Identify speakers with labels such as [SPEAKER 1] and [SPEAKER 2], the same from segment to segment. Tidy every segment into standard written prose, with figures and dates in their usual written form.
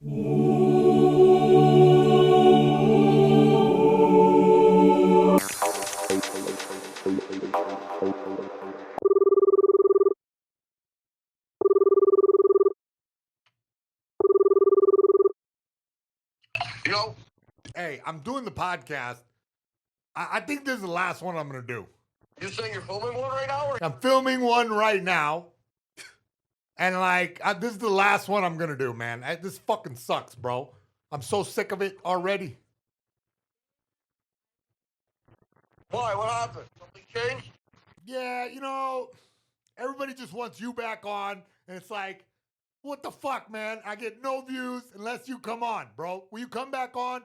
[SPEAKER 1] Yo. Hey, I'm doing the podcast. I think this is the last one I'm going to do.
[SPEAKER 2] You saying you're filming one right now?
[SPEAKER 1] I'm filming one right now. And this is the last one I'm going to do, man. This fucking sucks, bro. I'm so sick of it already.
[SPEAKER 2] Why? What happened? Something changed?
[SPEAKER 1] Yeah, everybody just wants you back on. And it's like, what the fuck, man? I get no views unless you come on, bro. Will you come back on?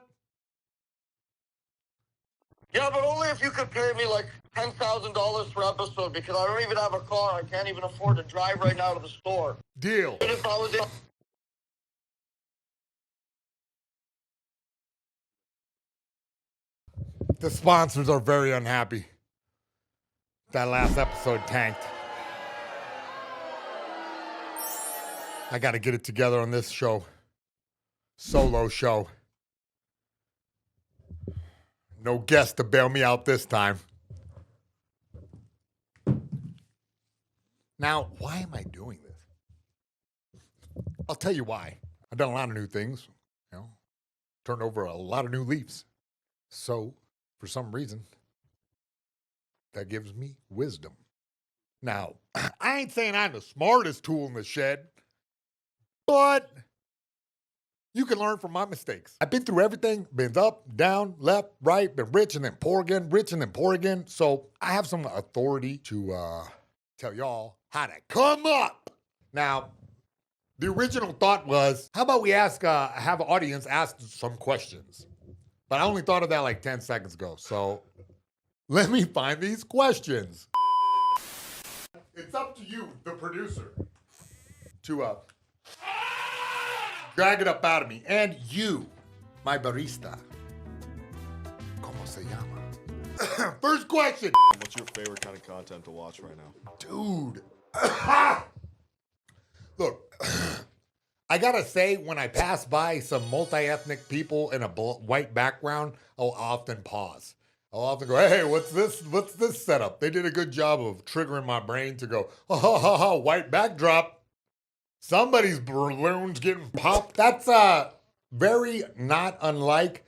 [SPEAKER 2] Yeah, but only if you could pay me like $10,000 per episode because I don't even have a car. I can't even afford to drive right now to the store.
[SPEAKER 1] Deal.
[SPEAKER 2] Even if I was in...
[SPEAKER 1] The sponsors are very unhappy. That last episode tanked. I got to get it together on this show. Solo show. No guest to bail me out this time. Now, why am I doing this? I'll tell you why. I've done a lot of new things, turned over a lot of new leaves. So, for some reason, that gives me wisdom. Now, I ain't saying I'm the smartest tool in the shed, but you can learn from my mistakes. I've been through everything, been up, down, left, right, been rich and then poor again, rich and then poor again. So I have some authority to tell y'all how to come up. Now, the original thought was, how about we have an audience ask some questions? But I only thought of that like 10 seconds ago. So let me find these questions. It's up to you, the producer, to drag it up out of me. And you, my barista. ¿Cómo se llama? First question.
[SPEAKER 3] What's your favorite kind of content to watch right now?
[SPEAKER 1] Dude. Look, I gotta say, when I pass by some multi-ethnic people in a white background, I'll often pause. I'll often go, hey, what's this setup? They did a good job of triggering my brain to go, white backdrop. Somebody's balloon's getting popped. That's very not unlike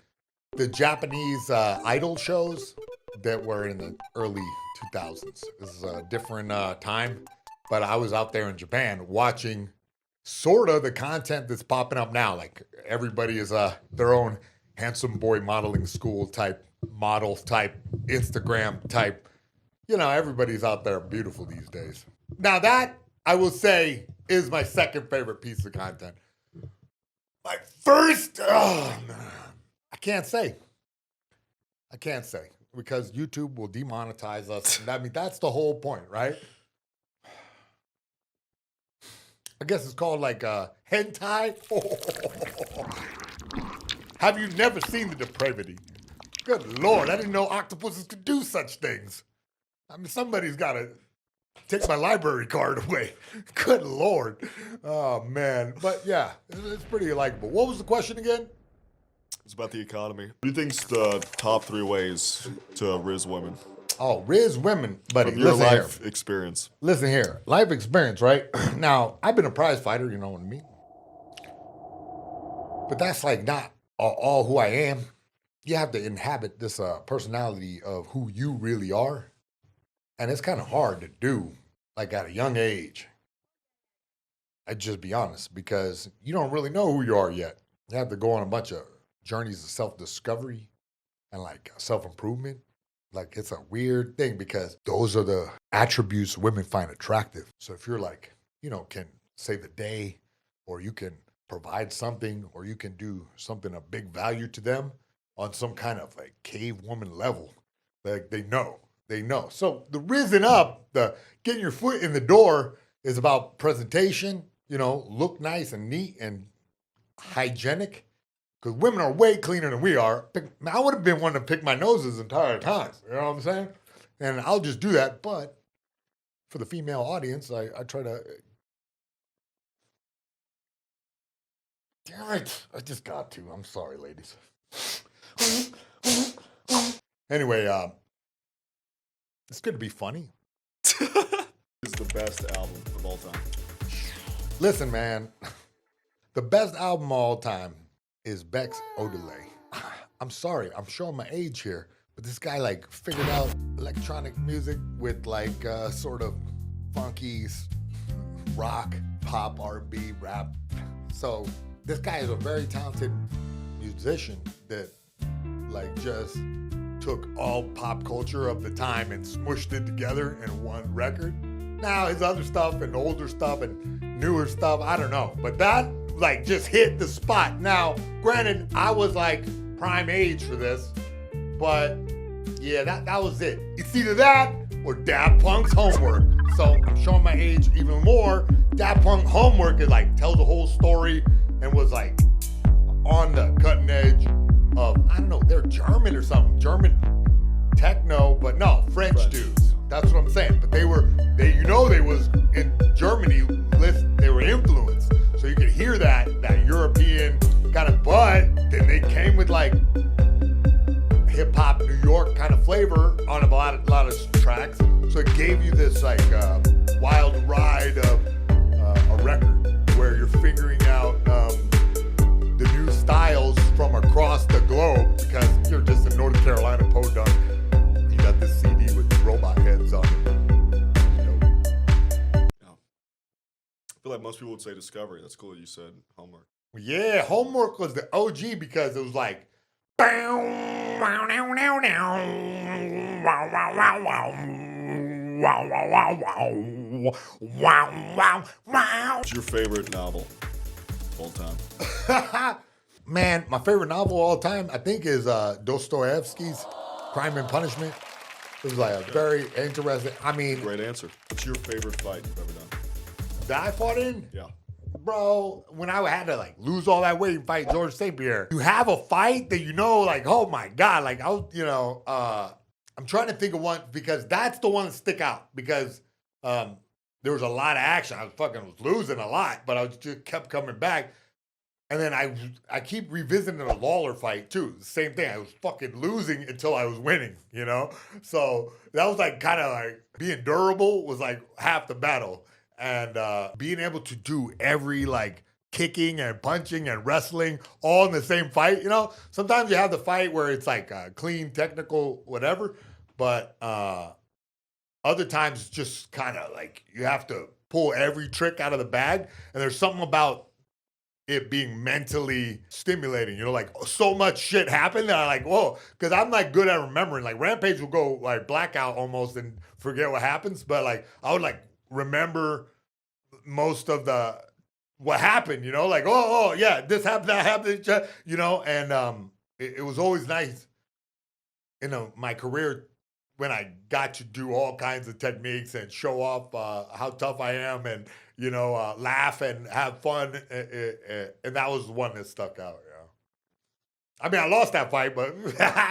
[SPEAKER 1] the Japanese idol shows that were in the early 2000s. This is a different time, but I was out there in Japan watching sort of the content that's popping up now. Like everybody is their own handsome boy modeling school type, model type, Instagram type. Everybody's out there beautiful these days. Now that, I will say, is my second favorite piece of content. My first, I can't say. Because YouTube will demonetize us. I mean, that's the whole point, right? I guess it's called like hentai. Have you never seen the depravity? Good Lord, I didn't know octopuses could do such things. I mean, somebody's got to take my library card away. Good Lord. Oh, man. But yeah, it's pretty likable. What was the question again?
[SPEAKER 3] It's about the economy. What do you think's the top 3 ways to riz women?
[SPEAKER 1] Oh, riz women, buddy.
[SPEAKER 3] From your
[SPEAKER 1] listen
[SPEAKER 3] life
[SPEAKER 1] here.
[SPEAKER 3] experience.
[SPEAKER 1] Listen here. Life experience, right? Now, I've been a prize fighter, you know what I mean? But that's like not all who I am. You have to inhabit this personality of who you really are. And it's kind of hard to do, like at a young age. I'd just be honest, because you don't really know who you are yet. You have to go on a bunch of journeys of self-discovery and like self-improvement. Like it's a weird thing because those are the attributes women find attractive. So if you're like, can save the day, or you can provide something, or you can do something of big value to them on some kind of like cave woman level, like they know. So the risen up, the getting your foot in the door is about presentation, look nice and neat and hygienic. Because women are way cleaner than we are. I would have been one to pick my nose this entire time. You know what I'm saying? And I'll just do that. But for the female audience, I try to Damn it. I just got to. I'm sorry, ladies. Anyway, it's good to be funny.
[SPEAKER 3] Is the best album of all time.
[SPEAKER 1] Listen, man. The best album of all time is Beck's Odelay. I'm sorry, I'm showing my age here, but this guy like figured out electronic music with like sort of funky rock, pop, R&B, rap. So this guy is a very talented musician that like just took all pop culture of the time and smushed it together in one record. Now his other stuff and older stuff and newer stuff, I don't know, but that like just hit the spot. Now, granted, I was like prime age for this, but yeah, that was it. It's either that or Daft Punk's Homework. So I'm showing my age even more. Daft Punk Homework is like tells the whole story and was like on the cutting edge of, I don't know, they're German or something, German techno, but no, French dudes. That's what I'm saying. But they was in Germany, they were influenced. So you could hear that European kind of, but then they came with like hip hop New York kind of flavor on a lot of tracks. So it gave you this like wild ride of a record where you're figuring out the new styles from across the globe because you're just in North Carolina podunk. You got this CD with robot heads on it.
[SPEAKER 3] I feel like most people would say Discovery. That's cool that you said Homework.
[SPEAKER 1] Yeah, Homework was the OG because it was like
[SPEAKER 3] What's your favorite novel of all time?
[SPEAKER 1] Man, my favorite novel of all time, I think, is Dostoevsky's Crime and Punishment. It was like a very interesting, I mean...
[SPEAKER 3] Great answer. What's your favorite fight you've ever done?
[SPEAKER 1] That I fought in?
[SPEAKER 3] Yeah.
[SPEAKER 1] Bro, when I had to like lose all that weight and fight George St. Pierre, you have a fight that you know, like, oh my God, like I was, I'm trying to think of one because that's the one that stick out because there was a lot of action. I was losing a lot, but I just kept coming back. And then I keep revisiting a Lawler fight too. The same thing. I was fucking losing until I was winning, you know? So that was like kind of like being durable was like half the battle. And being able to do every like kicking and punching and wrestling all in the same fight, you know? Sometimes you have the fight where it's like clean, technical, whatever. But other times it's just kind of like you have to pull every trick out of the bag. And there's something about it being mentally stimulating, you know, like so much shit happened that I like, whoa, because I'm like good at remembering. Like Rampage will go like blackout almost and forget what happens, but like I would like remember most of what happened, you know, like oh yeah, this happened, that happened, you know, and it was always nice, you know, my career when I got to do all kinds of techniques and show off how tough I am and, you know, laugh and have fun. And that was the one that stuck out, you know. I mean, I lost that fight, but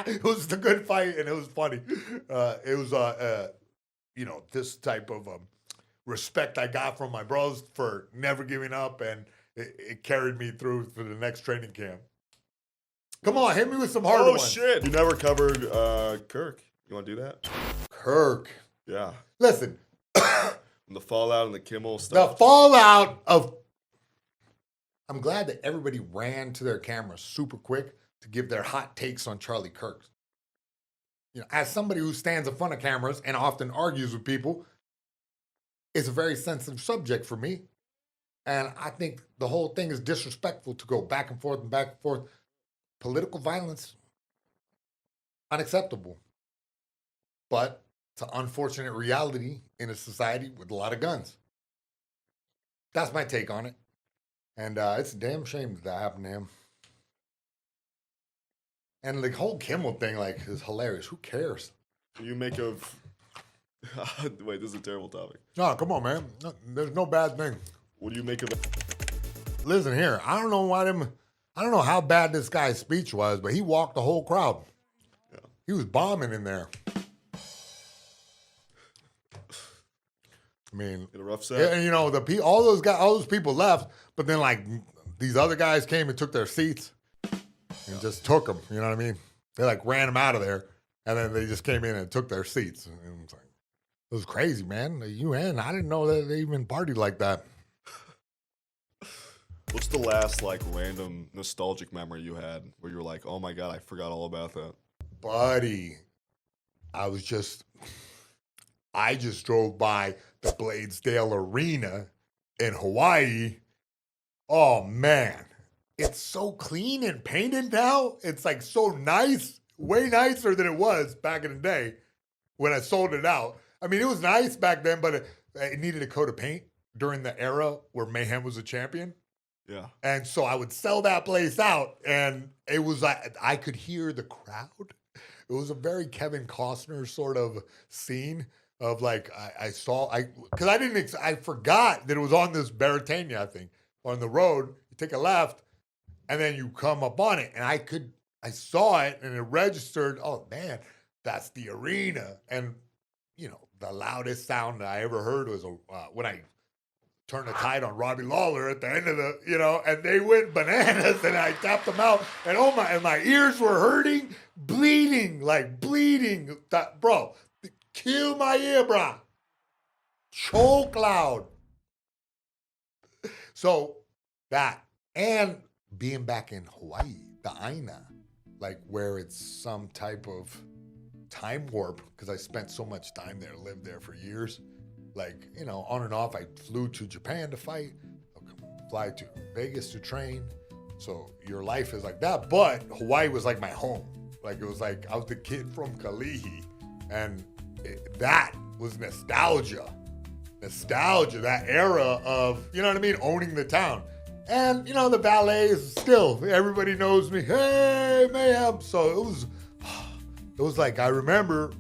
[SPEAKER 1] it was a good fight and it was funny. It was, you know, this type of respect I got from my bros for never giving up, and it carried me through for the next training camp. Come on, hit me with some harder ones.
[SPEAKER 3] Oh, shit. You never covered Kirk. You want to do that?
[SPEAKER 1] Kirk.
[SPEAKER 3] Yeah.
[SPEAKER 1] Listen.
[SPEAKER 3] The fallout and the Kimmel stuff.
[SPEAKER 1] The fallout of... I'm glad that everybody ran to their cameras super quick to give their hot takes on Charlie Kirk. You know, as somebody who stands in front of cameras and often argues with people, it's a very sensitive subject for me. And I think the whole thing is disrespectful to go back and forth and back and forth. Political violence, unacceptable. But it's an unfortunate reality in a society with a lot of guns. That's my take on it. And it's a damn shame that happened to him. And the whole Kimmel thing, like, is hilarious. Who cares?
[SPEAKER 3] What do you make of... Wait, this is a terrible topic.
[SPEAKER 1] No, come on, man. No, there's no bad thing.
[SPEAKER 3] What do you make of...
[SPEAKER 1] Listen here, I don't know how bad this guy's speech was, but he walked the whole crowd.
[SPEAKER 3] Yeah.
[SPEAKER 1] He was bombing in there. I mean,
[SPEAKER 3] in a rough set.
[SPEAKER 1] And you know, all those people left, but then like these other guys came and took their seats and just took them. You know what I mean? They like ran them out of there, and then they just came in and took their seats. And it was like, it was crazy, man. The UN, I didn't know that they even partied like that.
[SPEAKER 3] What's the last like random nostalgic memory you had where you were like, oh my God, I forgot all about that?
[SPEAKER 1] Buddy, I just drove by the Bladesdale Arena in Hawaii. Oh man, it's so clean and painted now. It's like so nice, way nicer than it was back in the day when I sold it out. I mean, it was nice back then, but it needed a coat of paint during the era where Mayhem was a champion.
[SPEAKER 3] Yeah.
[SPEAKER 1] And so I would sell that place out, and it was like I could hear the crowd. It was a very Kevin Costner sort of scene of like I forgot that it was on this Baratania, I think, on the road. You take a left, and then you come up on it, and I saw it, and it registered. Oh man, that's the arena, and you know the loudest sound I ever heard was when I turned the tide on Robbie Lawler at the end of the, and they went bananas, and I tapped them out, and my ears were hurting, bleeding. Bro, kill my ear, bro. Choke loud. So that, and being back in Hawaii, the Aina, like where it's some type of time warp, because I spent so much time there, lived there for years. Like, on and off, I flew to Japan to fight, fly to Vegas to train. So your life is like that. But Hawaii was like my home. Like, it was like I was the kid from Kalihi. And that was nostalgia. That era of, you know what I mean, owning the town. And, the ballet is still, everybody knows me. Hey, Mayhem. So it was like, I remember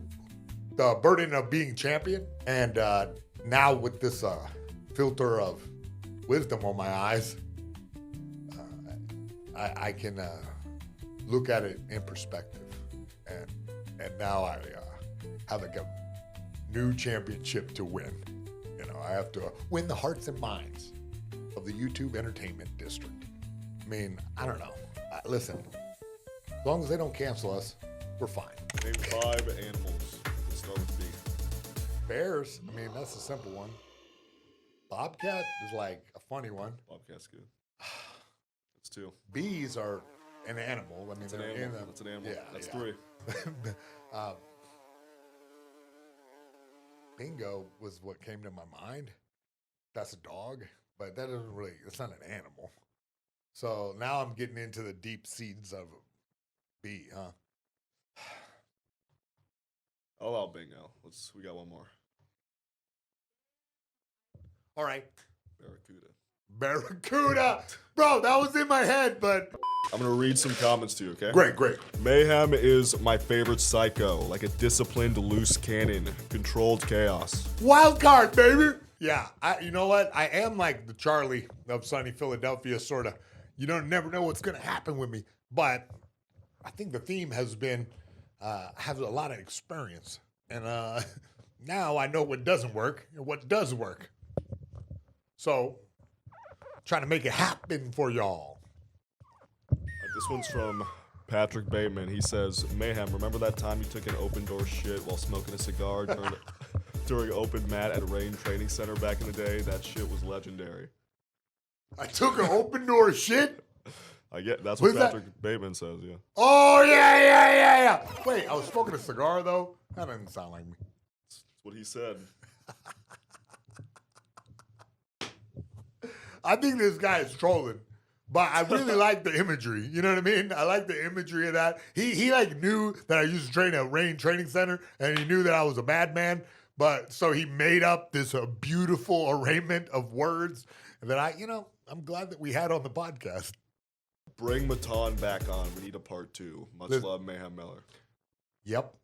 [SPEAKER 1] the burden of being champion. And now with this filter of wisdom on my eyes, I can look at it in perspective. And now I have like a new championship to win. I have to win the hearts and minds of the YouTube entertainment district. I mean, I don't know. Listen, as long as they don't cancel us, we're fine.
[SPEAKER 3] Name 5 animals. Let's start with B.
[SPEAKER 1] Bears, I mean, that's a simple one. Bobcat is like a funny one.
[SPEAKER 3] Bobcat's good. That's 2.
[SPEAKER 1] Bees are an animal. I mean,
[SPEAKER 3] That's an animal. That's an animal.
[SPEAKER 1] Yeah,
[SPEAKER 3] That's
[SPEAKER 1] yeah.
[SPEAKER 3] 3.
[SPEAKER 1] Bingo was what came to my mind. That's a dog, but that doesn't really, it's not an animal. So now I'm getting into the deep seeds of bee, huh?
[SPEAKER 3] I'll allow bingo. We got one more.
[SPEAKER 1] All right.
[SPEAKER 3] Barracuda.
[SPEAKER 1] Bro, that was in my head, but.
[SPEAKER 3] I'm going to read some comments to you, okay?
[SPEAKER 1] Great.
[SPEAKER 3] Mayhem is my favorite psycho, like a disciplined loose cannon, controlled chaos.
[SPEAKER 1] Wild card, baby. Yeah, you know what? I am like the Charlie of sunny Philadelphia, sort of. You don't never know what's going to happen with me. But I think the theme has been, have a lot of experience. And now I know what doesn't work and what does work. So, trying to make it happen for y'all.
[SPEAKER 3] This one's from Patrick Bateman. He says, Mayhem, remember that time you took an open door shit while smoking a cigar during open mat at a Rain Training Center back in the day? That shit was legendary.
[SPEAKER 1] I took an open door shit?
[SPEAKER 3] That's what Patrick Bateman says, yeah.
[SPEAKER 1] Oh, yeah. Wait, I was smoking a cigar, though? That doesn't sound like me.
[SPEAKER 3] That's what he said.
[SPEAKER 1] I think this guy is trolling. But I really like the imagery. You know what I mean? I like the imagery of that. He like knew that I used to train at Rain Training Center, and he knew that I was a madman. But so he made up this beautiful arraignment of words that I'm glad that we had on the podcast.
[SPEAKER 3] Bring Matan back on. We need a part 2. Much love, Mayhem Miller.
[SPEAKER 1] Yep.